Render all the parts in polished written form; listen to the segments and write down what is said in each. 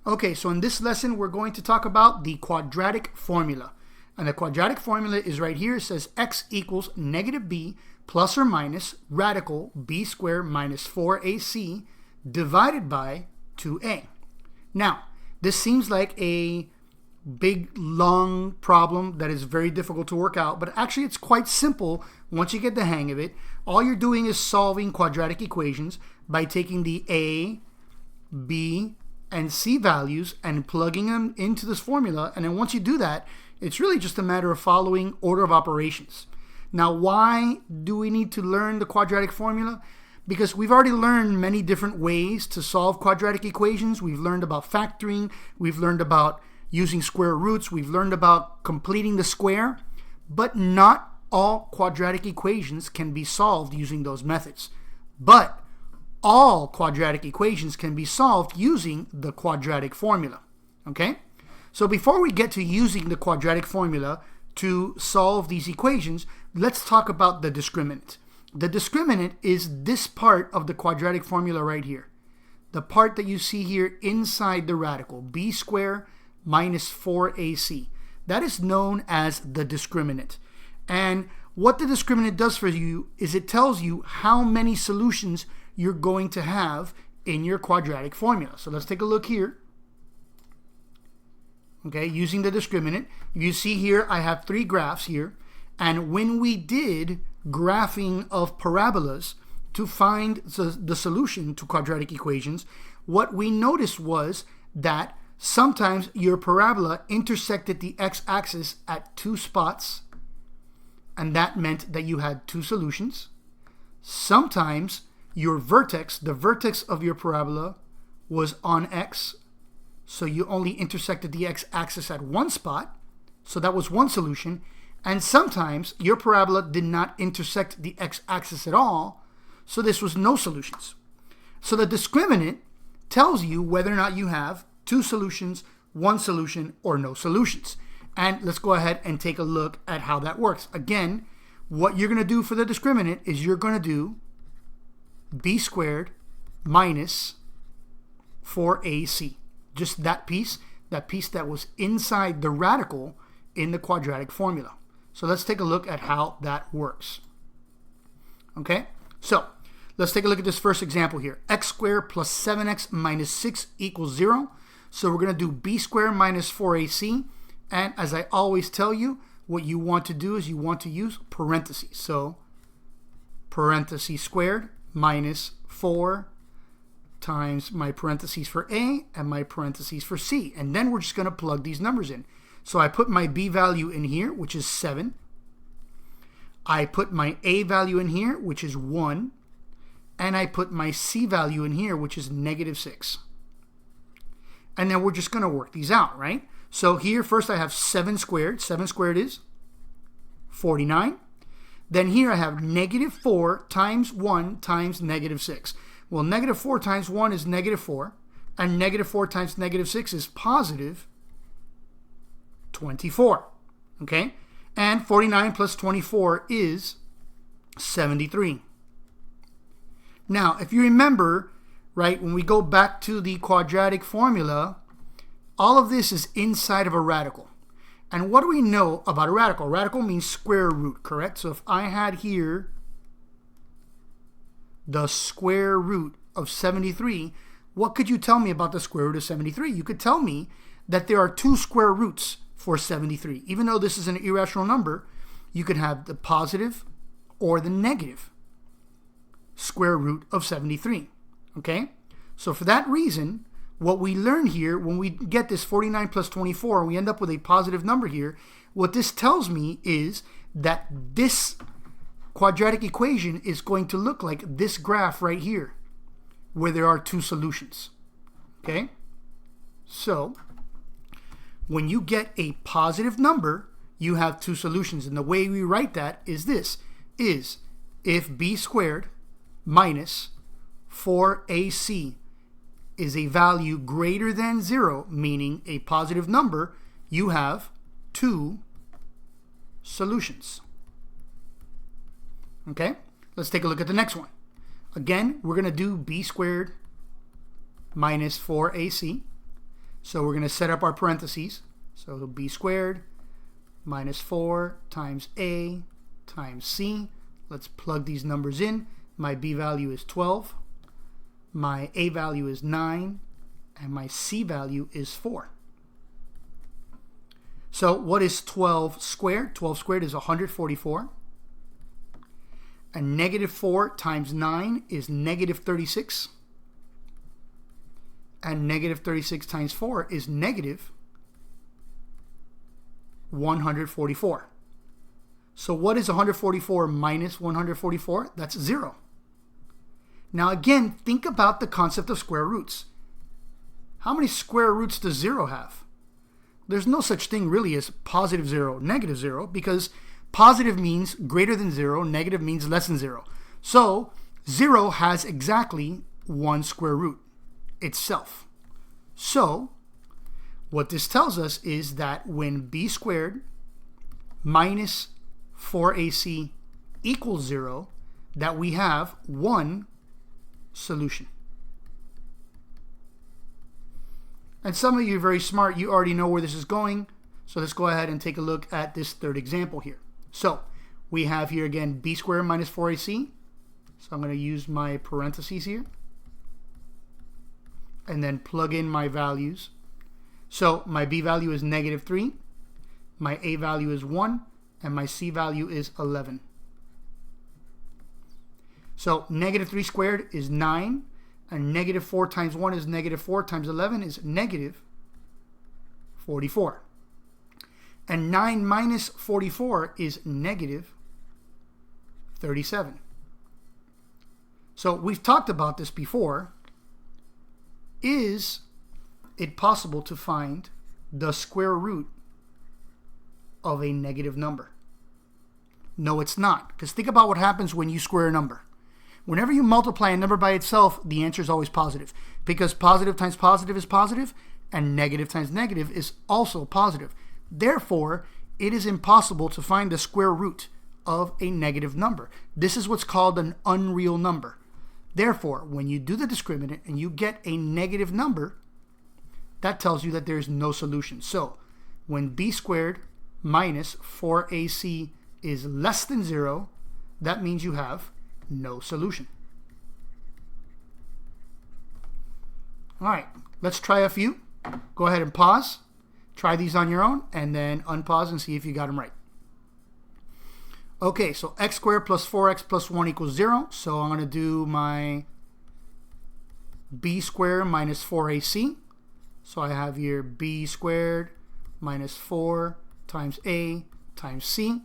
Okay, so in this lesson, we're going to talk about the quadratic formula. And the quadratic formula is right here. It says x equals negative b plus or minus radical b squared minus 4ac divided by 2a. Now, this seems like a big, long problem that is very difficult to work out, but actually it's quite simple once you get the hang of it. All you're doing is solving quadratic equations by taking the a, b, and c values and plugging them into this formula. And then once you do that, it's really just a matter of following order of operations. Now, why do we need to learn the quadratic formula? Because we've already learned many different ways to solve quadratic equations. We've learned about factoring. We've learned about using square roots. We've learned about completing the square. But not all quadratic equations can be solved using those methods. But all quadratic equations can be solved using the quadratic formula. Okay? So before we get to using the quadratic formula to solve these equations, let's talk about the discriminant. The discriminant is this part of the quadratic formula right here. The part that you see here inside the radical, b squared minus 4ac. That is known as the discriminant. And what the discriminant does for you is it tells you how many solutions you're going to have in your quadratic formula. So let's take a look here. Okay, using the discriminant, you see here I have three graphs here, and when we did graphing of parabolas to find the solution to quadratic equations, what we noticed was that sometimes your parabola intersected the x-axis at two spots, and that meant that you had two solutions. Sometimes your vertex, the vertex of your parabola, was on x, so you only intersected the x-axis at one spot, so that was one solution. And sometimes your parabola did not intersect the x-axis at all, so this was no solutions. So the discriminant tells you whether or not you have two solutions, one solution, or no solutions. And let's go ahead and take a look at how that works. Again, what you're going to do for the discriminant is you're going to do b squared minus 4ac. Just that piece that was inside the radical in the quadratic formula. So let's take a look at how that works. Okay, so let's take a look at this first example here. X squared plus 7x minus 6 equals 0. So we're going to do b squared minus 4ac. And as I always tell you, what you want to do is you want to use parentheses. So parentheses squared minus 4 times my parentheses for a and my parentheses for c. And then we're just going to plug these numbers in. So I put my b value in here, which is 7. I put my a value in here, which is 1. And I put my c value in here, which is negative 6. And then we're just going to work these out, right? So here, first I have 7 squared. 7 squared is 49. Then here I have negative 4 times 1 times negative 6. Well, negative 4 times 1 is negative 4. And negative 4 times negative 6 is positive 24. Okay? And 49 plus 24 is 73. Now, if you remember, right, when we go back to the quadratic formula, all of this is inside of a radical. And what do we know about a radical? Radical means square root, correct? So if I had here the square root of 73, what could you tell me about the square root of 73? You could tell me that there are two square roots for 73. Even though this is an irrational number, you could have the positive or the negative square root of 73. Okay? So for that reason, what we learn here, when we get this 49 plus 24, and we end up with a positive number here, what this tells me is that this quadratic equation is going to look like this graph right here, where there are two solutions. Okay? So, when you get a positive number, you have two solutions. And the way we write that is this, is if b squared minus 4ac is a value greater than 0, meaning a positive number, you have two solutions. Okay, let's take a look at the next one. Again, we're going to do b squared minus 4ac. So we're going to set up our parentheses. So it'll b squared minus 4 times a times c. Let's plug these numbers in. My b value is 12. My a value is 9. And my c value is 4. So what is 12 squared? 12 squared is 144. And negative 4 times 9 is negative 36. And negative 36 times 4 is negative 144. So what is 144 minus 144? That's 0. Now again, think about the concept of square roots. How many square roots does 0 have? There's no such thing really as positive 0, negative 0, because positive means greater than 0, negative means less than 0. So 0 has exactly one square root itself. So what this tells us is that when b squared minus 4ac equals 0, that we have one solution. And some of you are very smart. You already know where this is going. So let's go ahead and take a look at this third example here. So we have here again b squared minus 4ac. So I'm going to use my parentheses here. And then plug in my values. So my b value is negative 3. My a value is 1. And my c value is 11. So negative 3 squared is 9. And negative 4 times 1 is negative 4 times 11 is negative 44. And 9 minus 44 is negative 37. So we've talked about this before. Is it possible to find the square root of a negative number? No, it's not. Because think about what happens when you square a number. Whenever you multiply a number by itself, the answer is always positive, because positive times positive is positive, and negative times negative is also positive. Therefore, it is impossible to find the square root of a negative number. This is what's called an unreal number. Therefore, when you do the discriminant and you get a negative number, that tells you that there's no solution. So, when b squared minus 4ac is less than 0, that means you have no solution. All right, let's try a few. Go ahead and pause. Try these on your own, and then unpause and see if you got them right. Okay, so x squared plus 4x plus 1 equals 0. So I'm going to do my b squared minus 4ac. So I have here b squared minus 4 times a times c.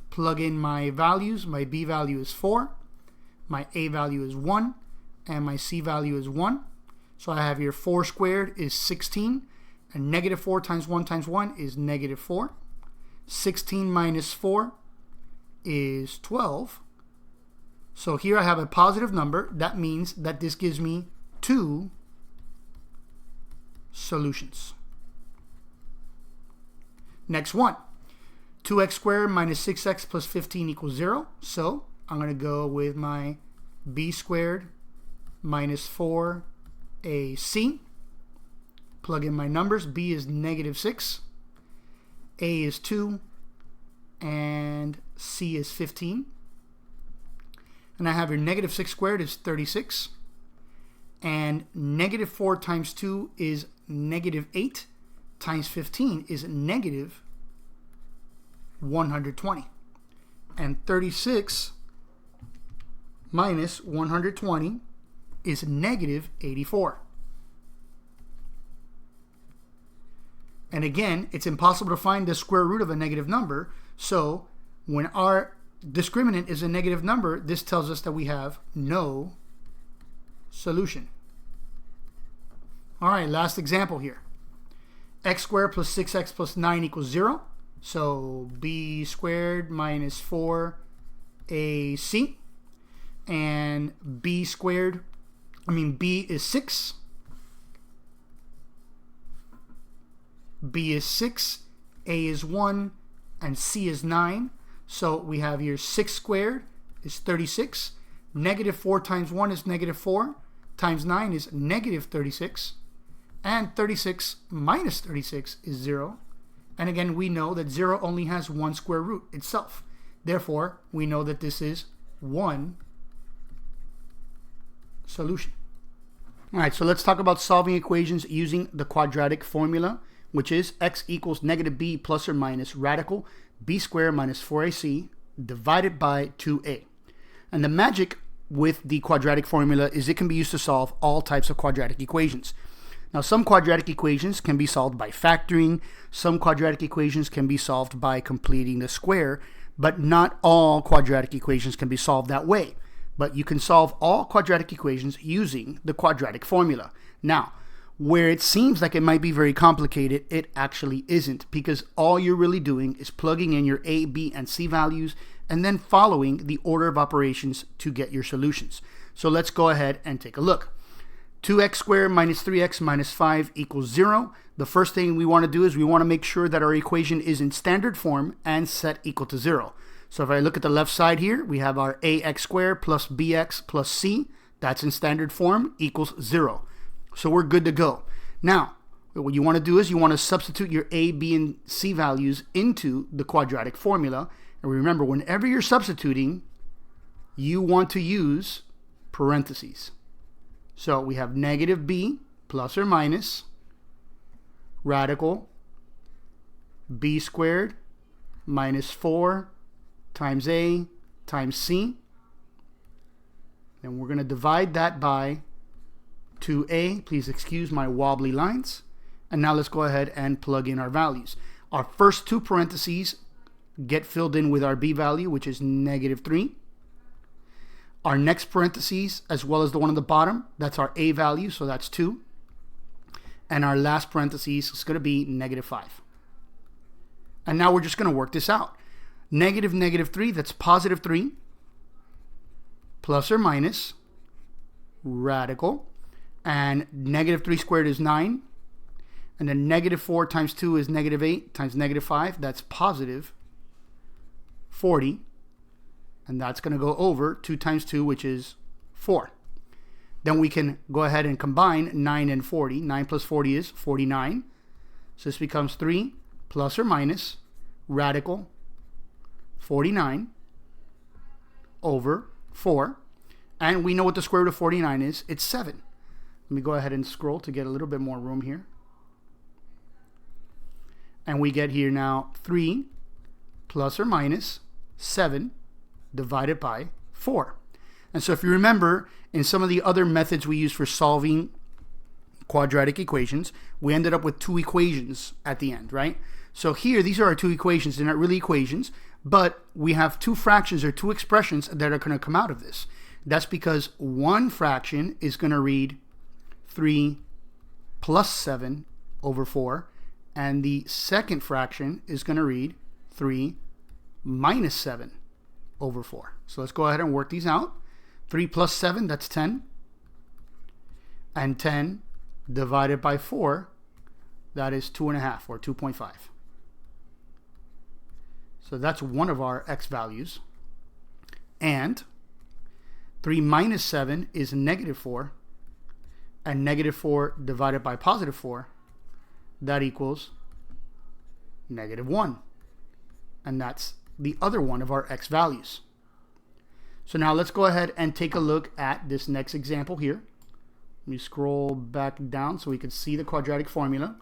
Plug in my values. My b value is 4. My a value is 1, and my c value is 1. So I have here 4 squared is 16, and negative 4 times 1 times 1 is negative 4. 16 minus 4 is 12. So here I have a positive number. That means that this gives me 2 solutions. Next one. 2x squared minus 6x plus 15 equals 0. So I'm going to go with my b squared minus 4ac. Plug in my numbers. B is negative 6. A is 2. And c is 15. And I have your negative 6 squared is 36. And negative 4 times 2 is negative 8. Times 15 is negative 120. And 36 minus 120 is negative 84. And again, it's impossible to find the square root of a negative number. So when our discriminant is a negative number, this tells us that we have no solution. All right, last example here. X squared plus 6x plus 9 equals 0. So b squared minus 4ac. And b is 6. B is 6, a is 1, and c is 9. So we have here 6 squared is 36. Negative 4 times 1 is negative 4. Times 9 is negative 36. And 36 minus 36 is 0. And again, we know that 0 only has one square root itself. Therefore, we know that this is one solution. All right, so let's talk about solving equations using the quadratic formula, which is x equals negative b plus or minus radical b squared minus 4ac divided by 2a. And the magic with the quadratic formula is it can be used to solve all types of quadratic equations. Now, some quadratic equations can be solved by factoring, some quadratic equations can be solved by completing the square, but not all quadratic equations can be solved that way. But you can solve all quadratic equations using the quadratic formula. Now, where it seems like it might be very complicated, it actually isn't, because all you're really doing is plugging in your a, b, and c values and then following the order of operations to get your solutions. So let's go ahead and take a look. 2x squared minus 3x minus 5 equals 0. The first thing we want to do is we want to make sure that our equation is in standard form and set equal to 0. So if I look at the left side here, we have our ax squared plus bx plus c. That's in standard form, equals 0. So we're good to go. Now, what you want to do is you want to substitute your a, b, and c values into the quadratic formula. And remember, whenever you're substituting, you want to use parentheses. So we have negative b plus or minus radical b squared minus 4 times a times c. And we're going to divide that by 2a. Please excuse my wobbly lines. And now let's go ahead and plug in our values. Our first two parentheses get filled in with our b value, which is negative 3. Our next parentheses, as well as the one on the bottom, that's our a value, so that's 2. And our last parentheses is going to be negative 5. And now we're just going to work this out. Negative 3, that's positive 3, plus or minus radical. And negative 3 squared is 9. And then negative 4 times 2 is negative 8 times negative 5. That's positive 40. And that's going to go over 2 times 2, which is 4. Then we can go ahead and combine 9 and 40. 9 plus 40 is 49. So this becomes 3 plus or minus radical 49 over 4. And we know what the square root of 49 is. It's 7. Let me go ahead and scroll to get a little bit more room here. And we get here now 3 plus or minus 7 divided by 4. And so if you remember, in some of the other methods we use for solving quadratic equations, we ended up with two equations at the end, right? So here, these are our two equations. They're not really equations, but we have two fractions or two expressions that are going to come out of this. That's because one fraction is going to read 3 plus 7 over 4, and the second fraction is going to read 3 minus 7 over 4. So let's go ahead and work these out. 3 plus 7, that's 10. And 10 divided by 4, that is 2.5 or 2.5. So that's one of our x values. And 3 minus 7 is negative 4. And negative 4 divided by positive 4, that equals negative 1. And that's the other one of our x values. So now let's go ahead and take a look at this next example here. Let me scroll back down so we can see the quadratic formula.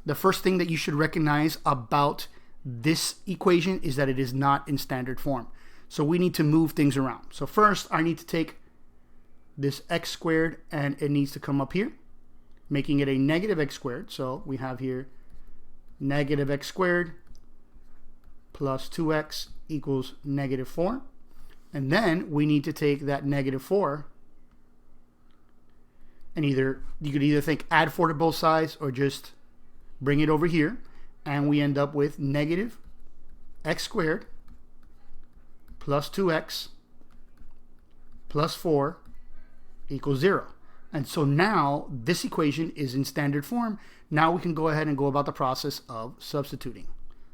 The first thing that you should recognize about this equation is that it is not in standard form. So we need to move things around. So first, I need to take this x squared and it needs to come up here, making it a negative x squared. So we have here negative x squared plus 2x equals negative 4. And then we need to take that negative 4 and you could either think add 4 to both sides or just bring it over here. And we end up with negative x squared plus 2x plus 4 equals 0. And so now this equation is in standard form. Now we can go ahead and go about the process of substituting.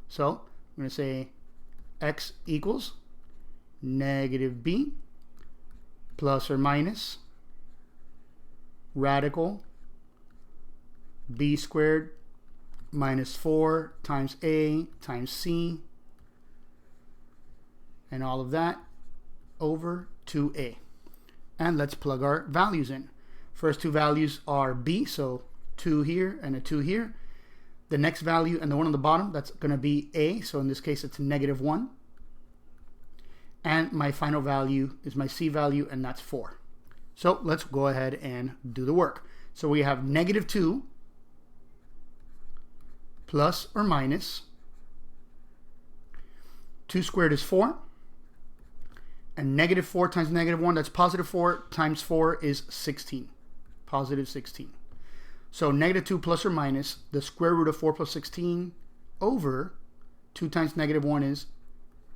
So I'm going to say x equals negative b plus or minus radical b squared minus 4 times a times c, and all of that over 2a. And let's plug our values in. First two values are b, so 2 here and a 2 here. The next value and the one on the bottom, that's going to be a, so in this case it's -1. And my final value is my c value, and that's 4. So let's go ahead and do the work. So we have -2 plus or minus 2 squared is 4. And -4 times -1, that's +4 times 4 is 16. Positive 16. So -2 plus or minus the square root of 4 plus 16 over 2 times -1 is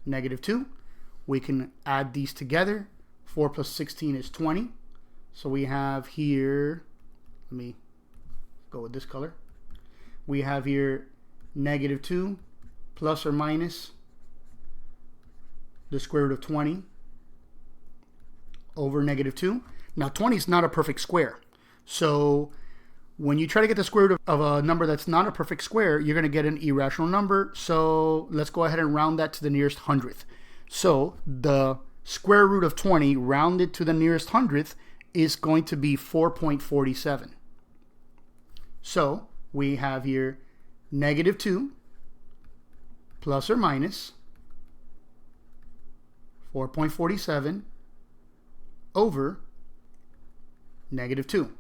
-2. We can add these together. 4 plus 16 is 20. So we have here, let me go with this color. We have here -2 plus or minus the square root of 20 over -2. Now 20 is not a perfect square. So when you try to get the square root of a number that's not a perfect square, you're going to get an irrational number. So let's go ahead and round that to the nearest hundredth. So the square root of 20 rounded to the nearest hundredth is going to be 4.47. So we have here -2 plus or minus 4.47 over -2.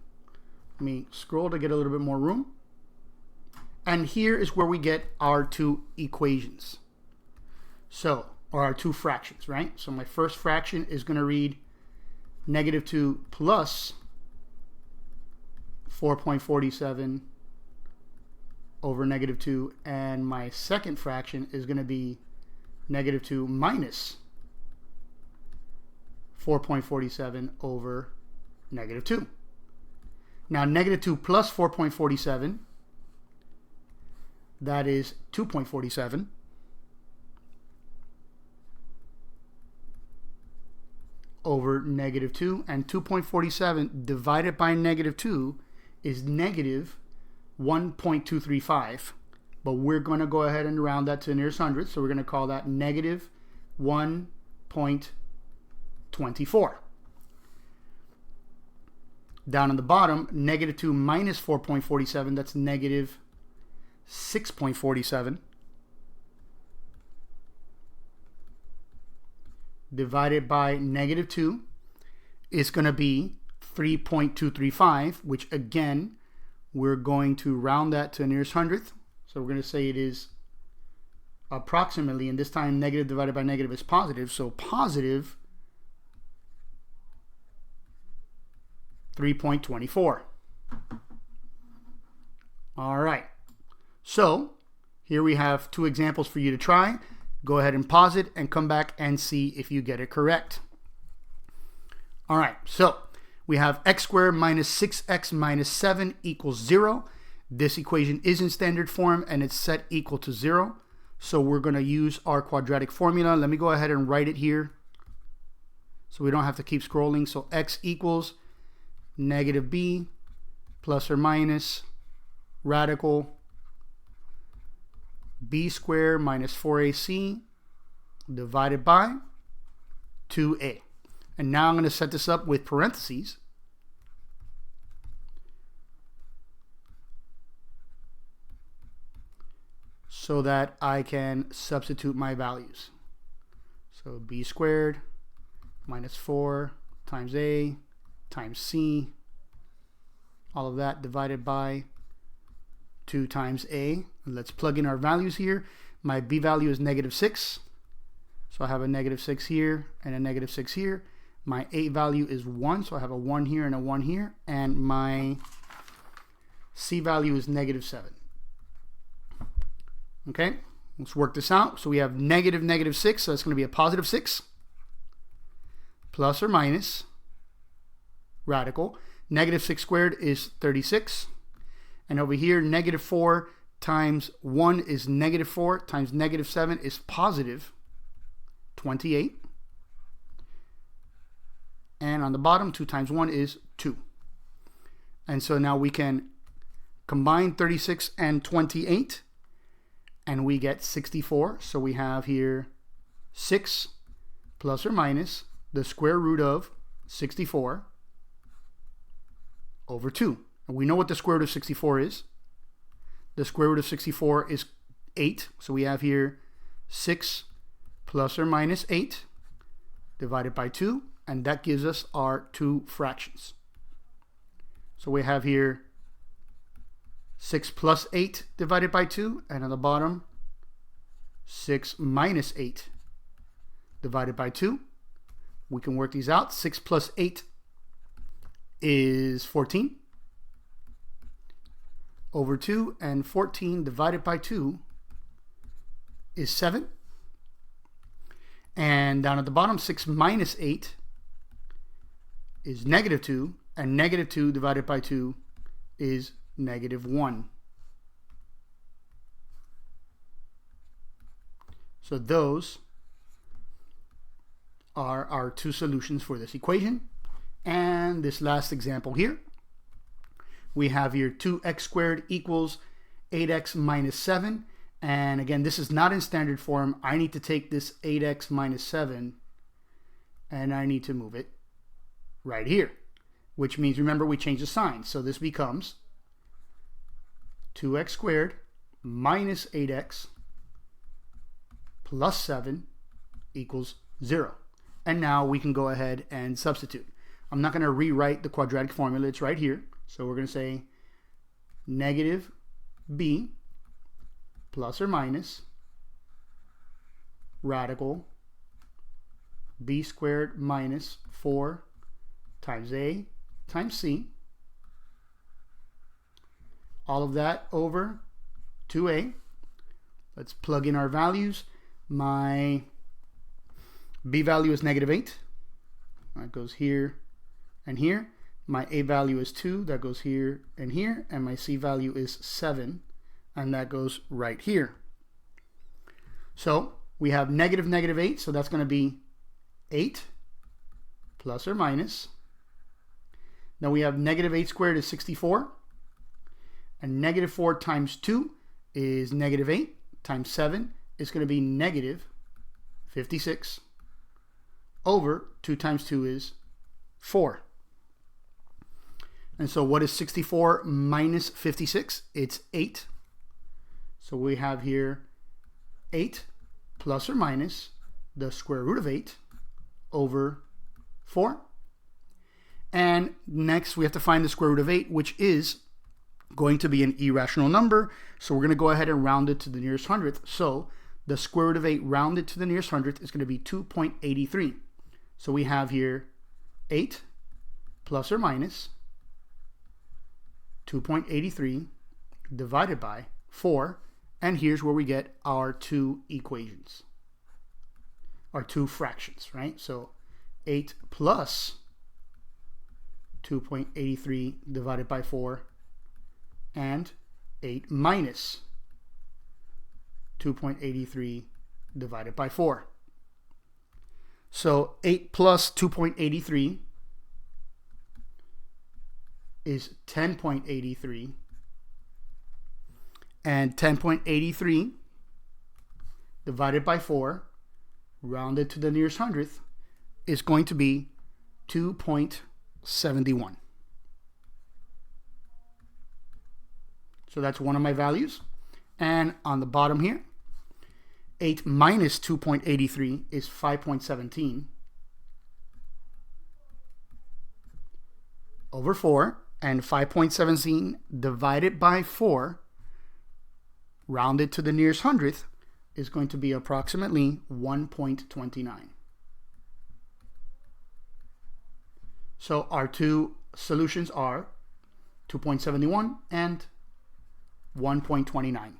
Let me scroll to get a little bit more room. And here is where we get our two equations. So, or our two fractions, right? So my first fraction is going to read -2 plus 4.47 over -2. And my second fraction is going to be -2 minus 4.47 over -2. Now -2 plus 4.47, that is 2.47 over -2, and 2.47 divided by -2 is -1.235, but we're going to go ahead and round that to the nearest hundredth, so we're going to call that -1.24. Down on the bottom, -2 minus 4.47, that's -6.47, divided by -2 is going to be 3.235, which again, we're going to round that to the nearest hundredth. So we're going to say it is approximately, and this time negative divided by negative is positive, so positive 3.24. All right. So here we have two examples for you to try. Go ahead and pause it and come back and see if you get it correct. All right. So we have x squared minus 6x minus 7 equals 0. This equation is in standard form and it's set equal to 0. So we're going to use our quadratic formula. Let me go ahead and write it here so we don't have to keep scrolling. So x equals -b plus or minus radical b squared minus 4ac divided by 2a. And now I'm going to set this up with parentheses so that I can substitute my values. So b squared minus 4 times a times c, all of that divided by 2 times a. And let's plug in our values here. My b value is -6, so I have a -6 here and a -6 here. My a value is 1, so I have a 1 here and a 1 here, and my c value is -7. Okay, let's work this out. So we have -6, so that's going to be a +6, plus or minus radical. -6 squared is 36. And over here, -4 times 1 is -4 times -7 is positive 28. And on the bottom, 2 times 1 is 2. And so now we can Combine 36 and 28, and we get 64. So we have here 6 plus or minus the square root of 64 over 2. And we know what the square root of 64 is. The square root of 64 is 8. So we have here 6 plus or minus 8 divided by 2. And that gives us our two fractions. So we have here 6 plus 8 divided by 2. And on the bottom, 6 minus 8 divided by 2. We can work these out. 6 plus 8 is 14 over 2, and 14 divided by 2 is 7. And down at the bottom, 6 minus 8 is negative 2, and negative 2 divided by 2 is negative 1. So those are our two solutions for this equation. And this last example here, we have here 2x squared equals 8x minus 7. And again, this is not in standard form. I need to take this 8x minus 7 and I need to move it right here, which means, remember, we changed the sign. So this becomes 2x squared minus 8x plus 7 equals 0. And now we can go ahead and substitute. I'm not going to rewrite the quadratic formula. It's right here. So we're going to say negative b plus or minus radical b squared minus 4 times a times c. All of that over 2a. Let's plug in our values. My b value is negative 8. That goes here and here. My a value is 2. That goes here and here. And my c value is 7. And that goes right here. So we have negative 8. So that's going to be 8 plus or minus. Now we have negative 8 squared is 64. And negative 4 times 2 is negative 8 times 7 is going to be negative 56 over 2 times 2 is 4. And so what is 64 minus 56? It's 8. So we have here 8 plus or minus the square root of 8 over 4. And next we have to find the square root of 8, which is going to be an irrational number. So we're going to go ahead and round it to the nearest hundredth. So the square root of 8 rounded to the nearest hundredth is going to be 2.83. So we have here 8 plus or minus 2.83 divided by 4. And here's where we get our two equations, our two fractions, right? So 8 plus 2.83 divided by 4 and 8 minus 2.83 divided by 4. So 8 plus 2.83 is 10.83, and 10.83 divided by 4 rounded to the nearest hundredth is going to be 2.71. So that's one of my values. And on the bottom here, 8 minus 2.83 is 5.17 over 4, and 5.17 divided by 4 rounded to the nearest hundredth is going to be approximately 1.29. So our two solutions are 2.71 and 1.29.